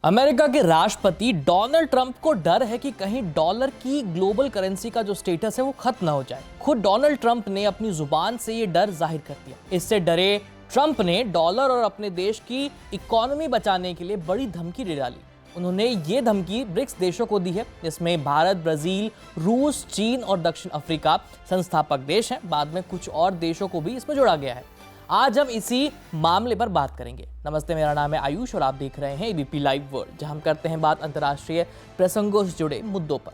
America के राष्ट्रपति Donald Trump को डर है कि कहीं डॉलर की ग्लोबल करेंसी का जो स्टेटस है वो खत्म ना हो जाए। खुद डोनाल्ड ट्रंप ने अपनी जुबान से ये डर जाहिर कर दिया। इससे डरे ट्रंप ने डॉलर और अपने देश की इकोनॉमी बचाने के लिए बड़ी धमकी दे डाली। उन्होंने ये धमकी ब्रिक्स देशों को दी है, जिसमें भारत, ब्राजील, रूस, चीन और दक्षिण अफ्रीका संस्थापक देश हैं। बाद में कुछ और देशों को भी इसमें जोड़ा गया है। आज हम इसी मामले पर बात करेंगे। नमस्ते, मेरा नाम है आयुष और आप देख रहे हैं एबीपी लाइव वर्ल्ड, जहां हम करते हैं बात अंतर्राष्ट्रीय प्रसंगों से जुड़े मुद्दों पर।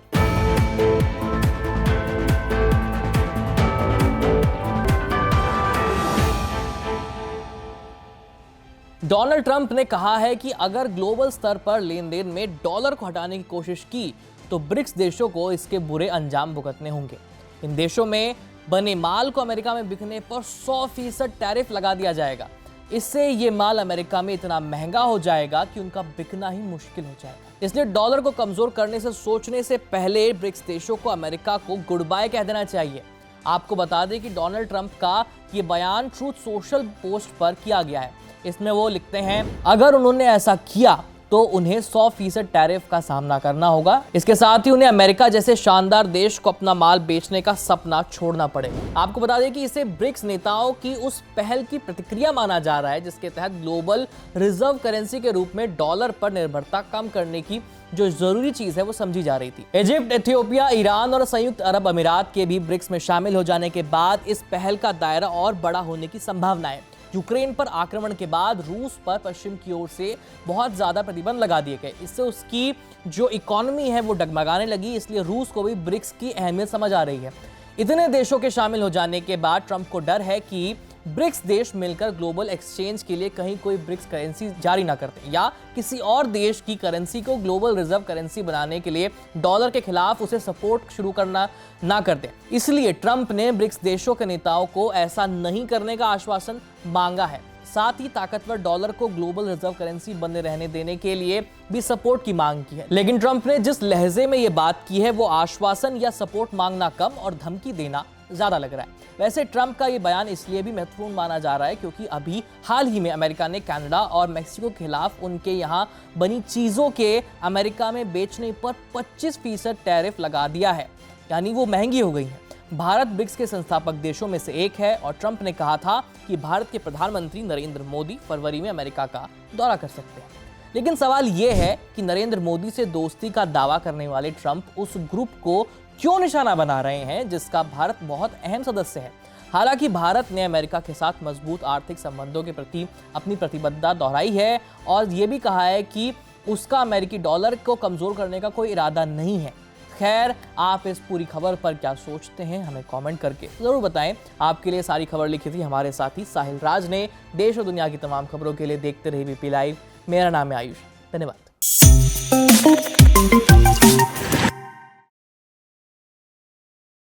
डोनाल्ड ट्रंप ने कहा है कि अगर ग्लोबल स्तर पर लेन देन में डॉलर को हटाने की कोशिश की तो ब्रिक्स देशों को इसके बुरे अंजाम भुगतने होंगे। इन देशों में बने माल को अमेरिका में बिकने पर 100% टैरिफ लगा दिया जाएगा। इससे ये माल अमेरिका में इतना महंगा हो जाएगा कि उनका बिकना ही मुश्किल हो जाएगा। इसलिए डॉलर को कमजोर करने से सोचने से पहले ब्रिक्स देशों को अमेरिका को गुड बाय कह देना चाहिए। आपको बता दें कि डोनाल्ड ट्रंप का ये बयान ट्रूथ सोशल पोस्ट पर किया गया है। इसमें वो लिखते हैं, अगर उन्होंने ऐसा किया तो उन्हें 100% टैरिफ का सामना करना होगा। इसके साथ ही उन्हें अमेरिका जैसे शानदार देश को अपना माल बेचने का सपना छोड़ना पड़ेगा। आपको बता दें कि इसे ब्रिक्स नेताओं की उस पहल की प्रतिक्रिया माना जा रहा है जिसके तहत ग्लोबल रिजर्व करेंसी के रूप में डॉलर पर निर्भरता कम करने की जो जरूरी चीज है वो समझी जा रही थी। इजिप्ट, इथियोपिया, ईरान और संयुक्त अरब अमीरात के भी ब्रिक्स में शामिल हो जाने के बाद इस पहल का दायरा और बड़ा होने की संभावना है। यूक्रेन पर आक्रमण के बाद रूस पर पश्चिम की ओर से बहुत ज्यादा प्रतिबंध लगा दिए गए। इससे उसकी जो इकोनॉमी है वो डगमगाने लगी। इसलिए रूस को भी ब्रिक्स की अहमियत समझ आ रही है। इतने देशों के शामिल हो जाने के बाद ट्रंप को डर है कि ब्रिक्स देश मिलकर ग्लोबल एक्सचेंज के लिए कहीं कोई ब्रिक्स करेंसी जारी ना करते या किसी और देश की करेंसी को ग्लोबल रिजर्व करेंसी बनाने के लिए डॉलर के खिलाफ उसे सपोर्ट शुरू करना ना करते। इसलिए ट्रंप ने ब्रिक्स देशों के नेताओं को ऐसा नहीं करने का आश्वासन मांगा है। साथ ही ताकतवर डॉलर को ग्लोबल रिजर्व करेंसी बने रहने देने के लिए भी सपोर्ट की मांग की है। लेकिन ट्रंप ने जिस लहजे में ये बात की है वो आश्वासन या सपोर्ट मांगना कम और धमकी देना ज्यादा लग रहा है। वैसे ट्रंप का ये बयान इसलिए भी महत्वपूर्ण माना जा रहा है क्योंकि अभी हाल ही में अमेरिका ने कनाडा और मेक्सिको के खिलाफ उनके यहाँ बनी चीजों के अमेरिका में बेचने पर 25% टैरिफ लगा दिया है, यानी वो महंगी हो गई है। भारत ब्रिक्स के संस्थापक देशों में से एक है और ट्रंप ने कहा था कि भारत के प्रधानमंत्री नरेंद्र मोदी फरवरी में अमेरिका का दौरा कर सकते हैं। लेकिन सवाल यह है कि नरेंद्र मोदी से दोस्ती का दावा करने वाले ट्रंप उस ग्रुप को क्यों निशाना बना रहे हैं जिसका भारत बहुत अहम सदस्य है। हालांकि भारत ने अमेरिका के साथ मजबूत आर्थिक संबंधों के प्रति अपनी प्रतिबद्धता दोहराई है और यह भी कहा है कि उसका अमेरिकी डॉलर को कमजोर करने का कोई इरादा नहीं है। खैर, आप इस पूरी खबर पर क्या सोचते हैं हमें कमेंट करके जरूर बताएं। आपके लिए सारी खबर लिखी थी हमारे साथी साहिल राज ने। देश और दुनिया की तमाम खबरों के लिए देखते रहिए एबीपी लाइव। मेरा नाम है आयुष। धन्यवाद।